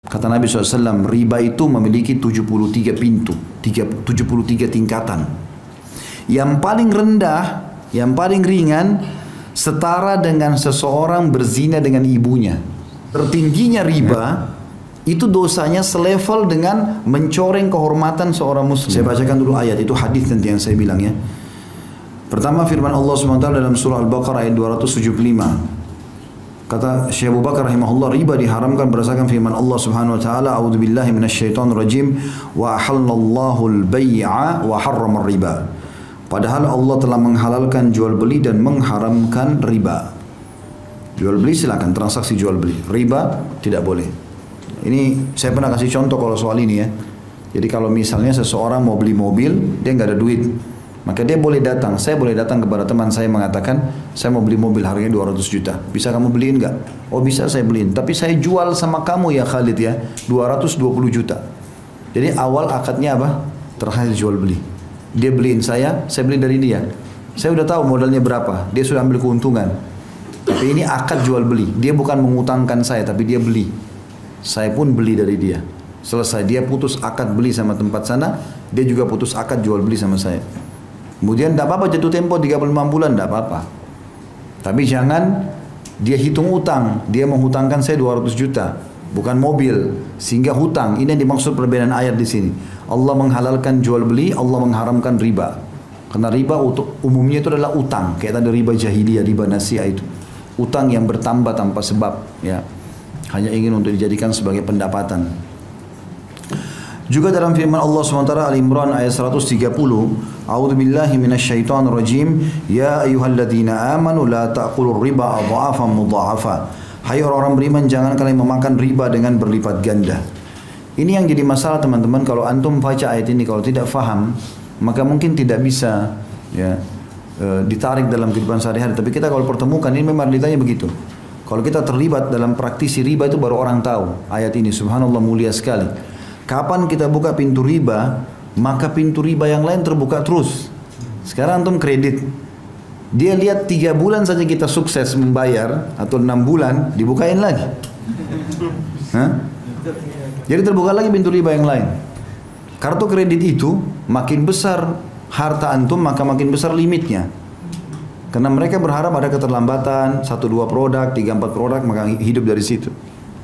Kata Nabi SAW, riba itu memiliki 73 pintu, 73 tingkatan. Yang paling rendah, yang paling ringan, setara dengan seseorang berzina dengan ibunya. Tertingginya riba, itu dosanya selevel dengan mencoreng kehormatan seorang muslim. Saya bacakan dulu ayat, itu hadis nanti yang saya bilang ya. Pertama firman Allah SWT dalam surah Al-Baqarah ayat 275. Kata Syekh Abu Bakar rahimahullah, riba diharamkan berdasarkan firman Allah Subhanahu wa taala, a'udzubillahi minasyaitonir rajim, wa ahallallahu al-bai'a wa harrama riba. Padahal Allah telah menghalalkan jual beli dan mengharamkan riba. Jual beli silakan, transaksi jual beli. Riba tidak boleh. Ini saya pernah kasih contoh kalau soal ini ya. Jadi kalau misalnya seseorang mau beli mobil, dia nggak ada duit, maka dia boleh datang, saya boleh datang kepada teman saya mengatakan, saya mau beli mobil harganya 200 juta. Bisa kamu beliin nggak? Oh bisa saya beliin, tapi saya jual sama kamu ya Khalid ya, 220 juta. Jadi awal akadnya apa? Terakhir jual beli. Dia beliin saya beli dari dia. Saya udah tahu modalnya berapa, dia sudah ambil keuntungan. Tapi ini akad jual beli, dia bukan mengutangkan saya, tapi dia beli. Saya pun beli dari dia. Selesai, dia putus akad beli sama tempat sana, dia juga putus akad jual beli sama saya. Kemudian tidak apa-apa jatuh tempo 35 bulan, tidak apa-apa. Tapi jangan dia hitung utang, dia menghutangkan saya 200 juta, bukan mobil, sehingga hutang. Ini yang dimaksud perbedaan ayat di sini. Allah menghalalkan jual beli, Allah mengharamkan riba. Karena riba umumnya itu adalah utang, kayak tadi riba jahiliyah, riba nasiah itu. Utang yang bertambah tanpa sebab, ya. Hanya ingin untuk dijadikan sebagai pendapatan. Juga dalam firman Allah SWT Al-Imran ayat 130, A'udzubillahi minasyaitonir rajim, ya ayyuhalladzina amanu la ta'kulur riba adha'afan mudha'afa. Hai orang-orang beriman, jangan kalian memakan riba dengan berlipat ganda. Ini yang jadi masalah teman-teman, kalau antum baca ayat ini kalau tidak faham, maka mungkin tidak bisa ya ditarik dalam kehidupan sehari-hari. Tapi kita kalau pertemukan ini memang ditanya begitu. Kalau kita terlibat dalam praktisi riba itu baru orang tahu ayat ini. Subhanallah, mulia sekali. Kapan kita buka pintu riba, maka pintu riba yang lain terbuka terus. Sekarang antum kredit, dia lihat 3 bulan saja kita sukses membayar, atau 6 bulan, dibukain lagi. Hah? Jadi terbuka lagi pintu riba yang lain. Kartu kredit itu makin besar harta antum, maka makin besar limitnya. Karena mereka berharap ada keterlambatan, 1-2 produk, 3-4 produk, maka hidup dari situ.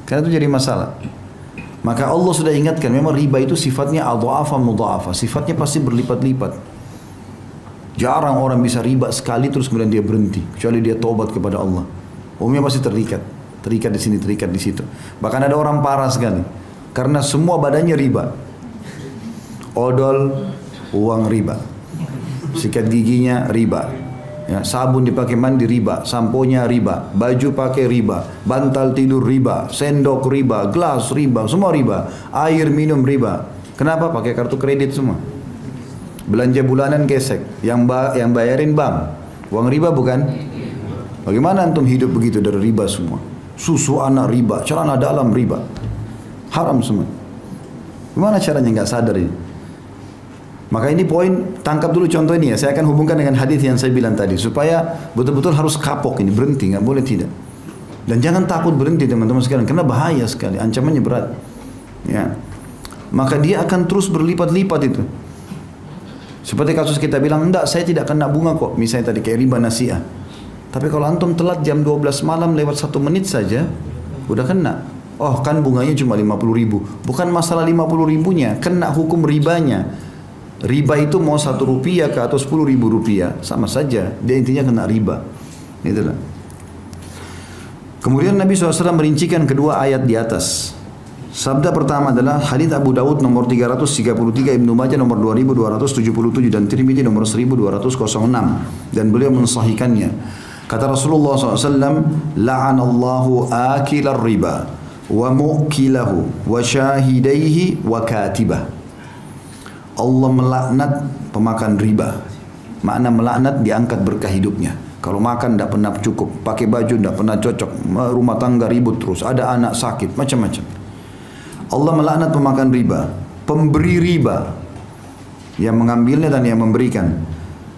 Karena itu jadi masalah. Maka Allah sudah ingatkan, memang riba itu sifatnya adha'afan mudha'afa, sifatnya pasti berlipat-lipat. Jarang orang bisa riba sekali terus kemudian dia berhenti, kecuali dia taubat kepada Allah. Umumnya pasti terikat di sini, terikat di situ. Bahkan ada orang parah sekali, karena semua badannya riba. Odol, uang riba. Sikat giginya riba. Ya, sabun dipakai mandi riba, samponya riba, baju pakai riba, bantal tidur riba, sendok riba, gelas riba, semua riba, air minum riba. Kenapa? Pakai kartu kredit semua. Belanja bulanan gesek, yang bayarin bank. Uang riba bukan? Bagaimana antum hidup begitu dari riba semua? Susu anak riba, celana dalam riba, haram semua. Gimana caranya nggak sadar ini? Maka ini poin, tangkap dulu contoh ini ya. Saya akan hubungkan dengan hadis yang saya bilang tadi, supaya betul-betul harus kapok ini, berhenti, nggak boleh tidak. Dan jangan takut berhenti teman-teman sekalian, karena bahaya sekali, ancamannya berat. Ya, maka dia akan terus berlipat-lipat itu. Seperti kasus kita bilang, enggak, saya tidak kena bunga kok, misalnya tadi kayak riba nasiah. Tapi kalau antum telat jam 12 malam lewat 1 menit saja, udah kena. Oh kan bunganya cuma 50 ribu, bukan masalah 50 ribunya, kena hukum ribanya. Riba itu mau 1 rupiah ke atau 10.000 rupiah, sama saja. Dia intinya kena riba. Itulah. Kemudian Nabi SAW merincikan kedua ayat di atas. Sabda pertama adalah hadits Abu Dawud nomor 333, Ibnu Majah nomor 2277 dan Tirmidzi nomor 1206, dan beliau mensahihkannya. Kata Rasulullah SAW, la'anallahu akilar riba wa mu'kilahu wa syahidaihi wa katibah. Allah melaknat pemakan riba. Makna melaknat, diangkat berkah hidupnya. Kalau makan tidak pernah cukup, pakai baju tidak pernah cocok, rumah tangga ribut terus, ada anak sakit, macam-macam. Allah melaknat pemakan riba, pemberi riba, yang mengambilnya dan yang memberikan,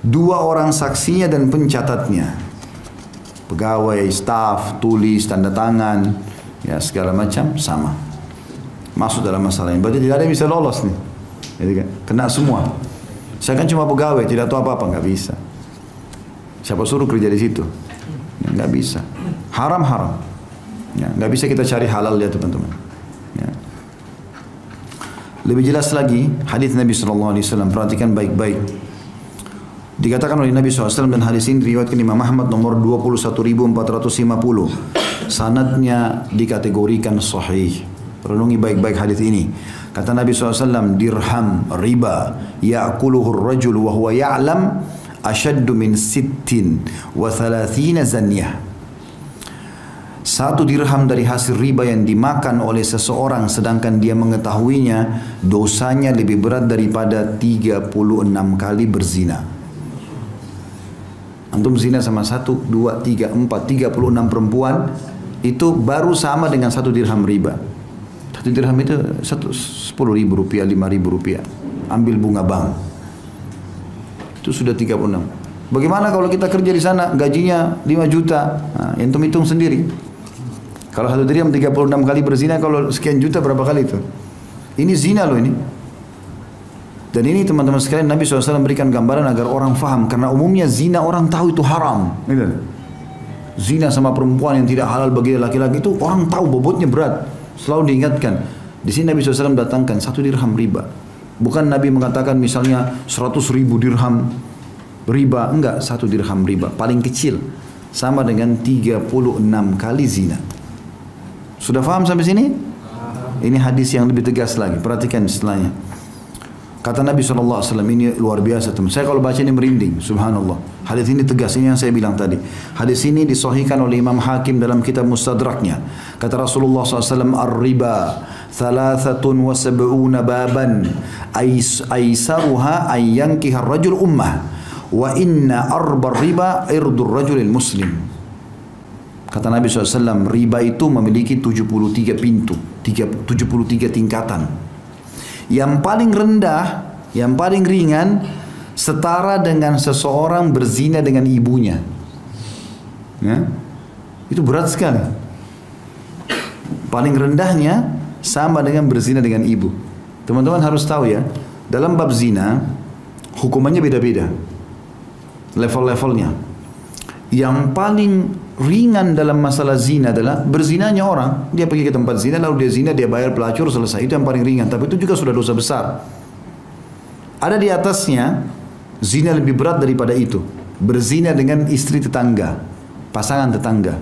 2 orang saksinya dan pencatatnya, pegawai, staf, tulis, tanda tangan, ya segala macam sama. masuk dalam masalah ini. Berarti tidak ada yang bisa lolos nih. Jadi kan, kena semua. Saya kan cuma pegawai, tidak tahu apa-apa, nggak bisa. Siapa suruh kerja di situ? Ya, nggak bisa. Haram. Ya, nggak bisa kita cari halal ya teman-teman. Ya. Lebih jelas lagi hadis Nabi SAW, perhatikan baik-baik. Dikatakan oleh Nabi SAW dan hadis ini diriwayatkan Imam Ahmad nomor 21.450. Sanadnya dikategorikan sahih. Renungi baik-baik hadis ini. Kata Nabi SAW, dirham riba ya'kuluhu ar-rajul wa huwa ya'lam ashaddu min 36 zanyah. 1 dirham dari hasil riba yang dimakan oleh seseorang sedangkan dia mengetahuinya, dosanya lebih berat daripada 36 kali berzina. Antum zina sama 1, 2, 3, 4, 36 perempuan, itu baru sama dengan 1 dirham riba. 1 dirham itu 10.000 rupiah, 5.000 rupiah. Ambil bunga bank. Itu sudah 36. Bagaimana kalau kita kerja di sana, gajinya 5 juta? Nah, antum hitung sendiri. Kalau 1 dirham 36 kali berzina, kalau sekian juta berapa kali itu? Ini zina loh ini. Dan ini teman-teman sekalian, Nabi SAW berikan gambaran agar orang faham. Karena umumnya zina orang tahu itu haram. Zina sama perempuan yang tidak halal bagi laki-laki itu orang tahu bobotnya berat. Selalu diingatkan. Di sini Nabi SAW datangkan 1 dirham riba. Bukan Nabi mengatakan misalnya 100.000 dirham riba. Enggak, 1 dirham riba. Paling kecil. Sama dengan 36 kali zina. Sudah faham sampai sini? Ini hadis yang lebih tegas lagi. Perhatikan setelahnya. Kata Nabi SAW, ini luar biasa teman. Saya kalau baca ini merinding, subhanallah. Hadis ini tegas, ini yang saya bilang tadi. Hadis ini disahihkan oleh Imam Hakim dalam kitab Mustadraknya. Kata Rasulullah SAW, ar-riba 73 baban aisaruha ayyankiha ar-rajul ummah wa inna arba riba irdur rajulil muslim. Kata Nabi SAW, riba itu memiliki 73 pintu, 73 tingkatan. Yang paling rendah, yang paling ringan, setara dengan seseorang berzina dengan ibunya. Ya? Itu berat sekali. Paling rendahnya sama dengan berzina dengan ibu. Teman-teman harus tahu ya, dalam bab zina, hukumannya beda-beda. Level-levelnya. Yang paling ringan dalam masalah zina adalah berzinanya orang. Dia pergi ke tempat zina, lalu dia zina, dia bayar pelacur, selesai. Itu yang paling ringan. Tapi itu juga sudah dosa besar. Ada di atasnya, zina lebih berat daripada itu. Berzina dengan istri tetangga, pasangan tetangga.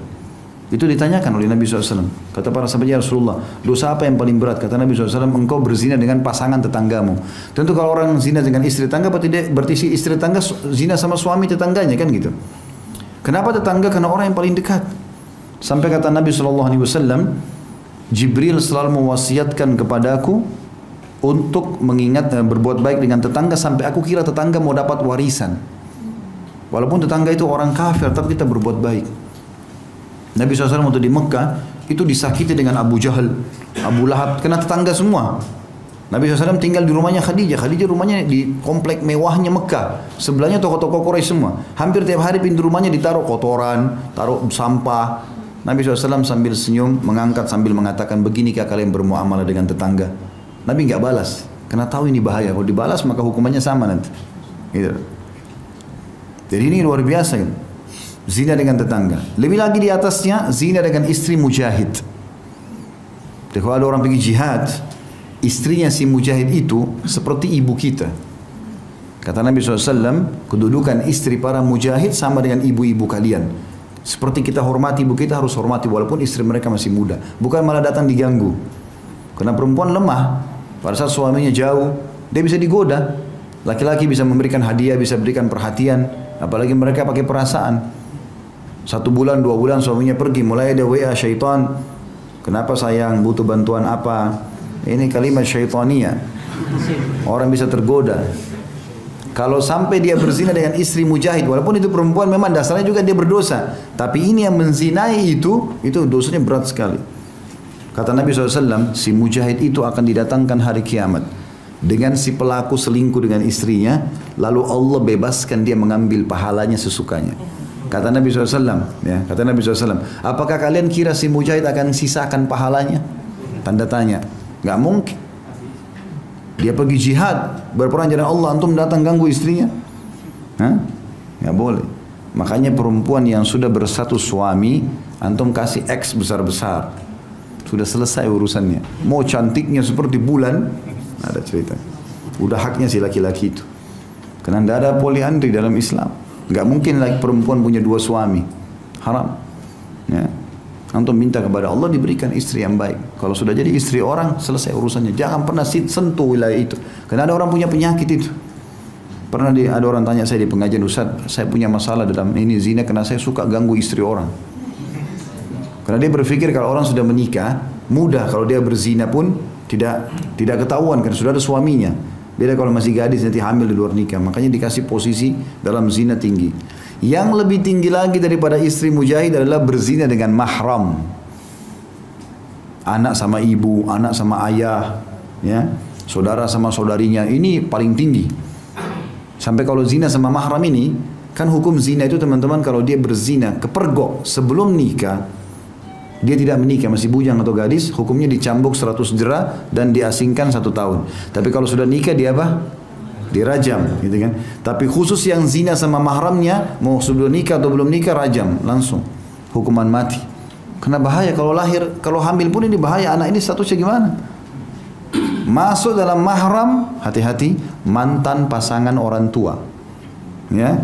Itu ditanyakan oleh Nabi SAW. Kata para sahabat, ya Rasulullah, dosa apa yang paling berat? Kata Nabi SAW, engkau berzina dengan pasangan tetanggamu. Tentu kalau orang zina dengan istri tetangga, berarti si istri tetangga zina sama suami tetangganya, kan gitu. Kenapa tetangga? Karena orang yang paling dekat. Sampai kata Nabi SAW, Jibril selalu mewasiatkan kepadaku untuk mengingat berbuat baik dengan tetangga sampai aku kira tetangga mau dapat warisan. Walaupun tetangga itu orang kafir, tapi kita berbuat baik. Nabi SAW waktu di Mekah itu disakiti dengan Abu Jahal, Abu Lahab, kena tetangga semua. Nabi SAW tinggal di rumahnya Khadijah. Khadijah rumahnya di komplek mewahnya Mekah. Sebelahnya toko-toko Quraisy semua. Hampir tiap hari pintu rumahnya ditaruh kotoran, taruh sampah. Nabi SAW sambil senyum, mengangkat sambil mengatakan, beginikah kalian bermuamalah dengan tetangga? Nabi nggak balas, karena tahu ini bahaya. Kalau dibalas maka hukumannya sama nanti. Gitu. Jadi ini luar biasa. Gitu. Zina dengan tetangga. Lebih lagi di atasnya, zina dengan istri mujahid. Jadi kalau ada orang pergi jihad, istrinya si mujahid itu seperti ibu kita. Kata Nabi SAW, kedudukan istri para mujahid sama dengan ibu-ibu kalian. Seperti kita hormati ibu kita, harus hormati walaupun istri mereka masih muda. Bukan malah datang diganggu. Karena perempuan lemah. Pada saat suaminya jauh, dia bisa digoda. Laki-laki bisa memberikan hadiah, bisa berikan perhatian. Apalagi mereka pakai perasaan. 1 bulan, 2 bulan suaminya pergi, mulai ada WA syaitan. Kenapa sayang, butuh bantuan apa? Ini kalimat syaitania. Orang bisa tergoda. Kalau sampai dia berzina dengan istri mujahid, walaupun itu perempuan memang dasarnya juga dia berdosa. Tapi ini yang menzinai itu dosanya berat sekali. Kata Nabi SAW, si mujahid itu akan didatangkan hari kiamat. Dengan si pelaku selingkuh dengan istrinya, lalu Allah bebaskan dia mengambil pahalanya sesukanya. Kata Nabi SAW, ya, kata Nabi SAW, apakah kalian kira si mujahid akan sisakan pahalanya? Tanda tanya. Nggak mungkin. Dia pergi jihad, berperang jalan Allah, antum datang ganggu istrinya? Hah? Nggak boleh. Makanya perempuan yang sudah bersatu suami, antum kasih X besar-besar. Sudah selesai urusannya. Mau cantiknya seperti bulan, ada cerita. Udah haknya si laki-laki itu. Karena tidak ada poliandri dalam Islam. Nggak mungkin lagi perempuan punya dua suami. Haram. Ya. Antum minta kepada Allah diberikan istri yang baik. Kalau sudah jadi istri orang, selesai urusannya. Jangan pernah sentuh wilayah itu. Karena ada orang punya penyakit itu. Pernah ada orang tanya saya di pengajian, Ustaz, saya punya masalah dalam ini zina karena saya suka ganggu istri orang. Karena dia berpikir kalau orang sudah menikah, mudah kalau dia berzina pun tidak ketahuan karena sudah ada suaminya. Beda kalau masih gadis nanti hamil di luar nikah. Makanya dikasih posisi dalam zina tinggi. Yang lebih tinggi lagi daripada istri mujahid adalah berzina dengan mahram. Anak sama ibu, anak sama ayah, ya, saudara sama saudarinya, ini paling tinggi. Sampai kalau zina sama mahram ini, kan hukum zina itu teman-teman kalau dia berzina kepergok sebelum nikah, dia tidak menikah, masih bujang atau gadis, hukumnya dicambuk 100 jera dan diasingkan 1 tahun. Tapi kalau sudah nikah dia apa? Dirajam, gitu kan. Tapi khusus yang zina sama mahramnya, mau sudah nikah atau belum nikah, rajam langsung, hukuman mati. Karena bahaya kalau lahir, kalau hamil pun ini bahaya, anak ini statusnya gimana? Masuk dalam mahram, hati-hati, mantan pasangan orang tua. Ya,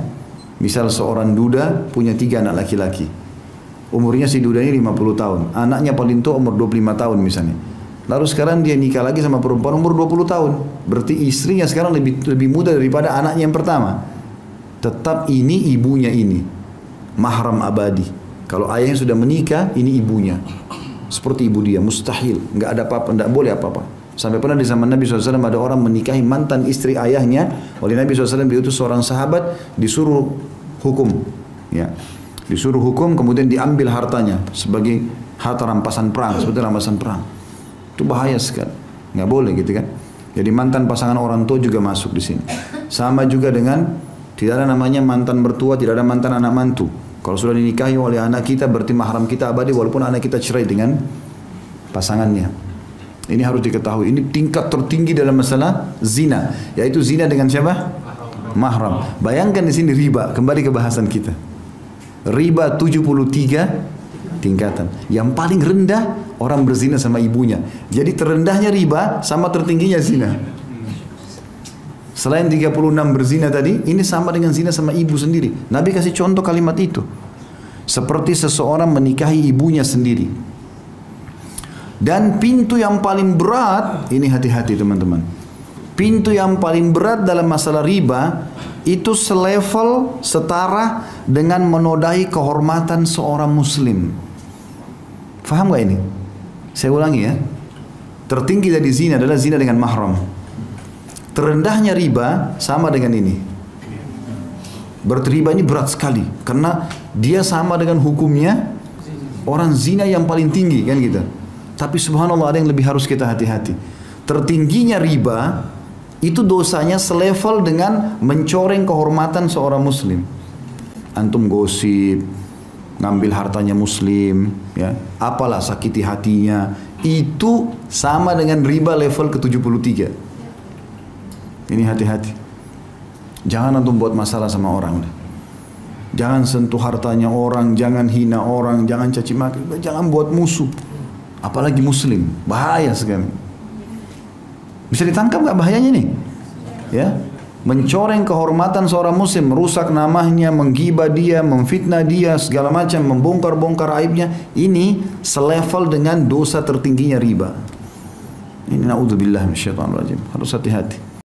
misal seorang duda punya 3 anak laki-laki. Umurnya si duda ini 50 tahun, anaknya paling tua umur 25 tahun misalnya. Lalu sekarang dia nikah lagi sama perempuan umur 20 tahun. Berarti istrinya sekarang lebih muda daripada anaknya yang pertama. Tetap ini ibunya ini. Mahram abadi. Kalau ayahnya sudah menikah, ini ibunya. Seperti ibu dia, mustahil. Nggak ada apa-apa, nggak boleh apa-apa. Sampai pernah di zaman Nabi SAW ada orang menikahi mantan istri ayahnya. Oleh Nabi SAW diutus seorang sahabat, disuruh hukum. Ya. Disuruh hukum, kemudian diambil hartanya. Sebagai harta rampasan perang, seperti rampasan perang. Itu bahaya sekali, nggak boleh gitu kan. Jadi mantan pasangan orang tua juga masuk di sini. Sama juga dengan tidak ada namanya mantan mertua, tidak ada mantan anak mantu. Kalau sudah dinikahi oleh anak kita berarti mahram kita abadi walaupun anak kita cerai dengan pasangannya. Ini harus diketahui. Ini tingkat tertinggi dalam masalah zina, yaitu zina dengan siapa? Mahram. Bayangkan di sini riba. Kembali ke bahasan kita. Riba 73 tingkatan. Yang paling rendah orang berzina sama ibunya. Jadi terendahnya riba sama tertingginya zina. Selain 36 berzina tadi, ini sama dengan zina sama ibu sendiri. Nabi kasih contoh kalimat itu. Seperti seseorang menikahi ibunya sendiri. Dan pintu yang paling berat, ini hati-hati teman-teman. Pintu yang paling berat dalam masalah riba itu selevel setara dengan menodai kehormatan seorang muslim. Faham gak ini? Saya ulangi ya. Tertinggi dari zina adalah zina dengan mahram. Terendahnya riba sama dengan ini. Berarti riba ini berat sekali. Karena dia sama dengan hukumnya orang zina yang paling tinggi kan gitu. Tapi subhanallah ada yang lebih harus kita hati-hati. Tertingginya riba itu dosanya selevel dengan mencoreng kehormatan seorang muslim. Antum gosip, ngambil hartanya muslim, ya, apalah sakiti hatinya, itu sama dengan riba level ke-73. Ini hati-hati. Jangan antum buat masalah sama orang. Jangan sentuh hartanya orang, jangan hina orang, jangan caci maki, jangan buat musuh. Apalagi muslim, bahaya sekali. Bisa ditangkap nggak bahayanya nih? Ya, mencoreng kehormatan seorang muslim, merusak namanya, menggibah dia, memfitnah dia, segala macam, membongkar-bongkar aibnya. Ini selevel dengan dosa tertingginya riba. Ini naudzubillah minasyaitonir rajim. Harus hati-hati.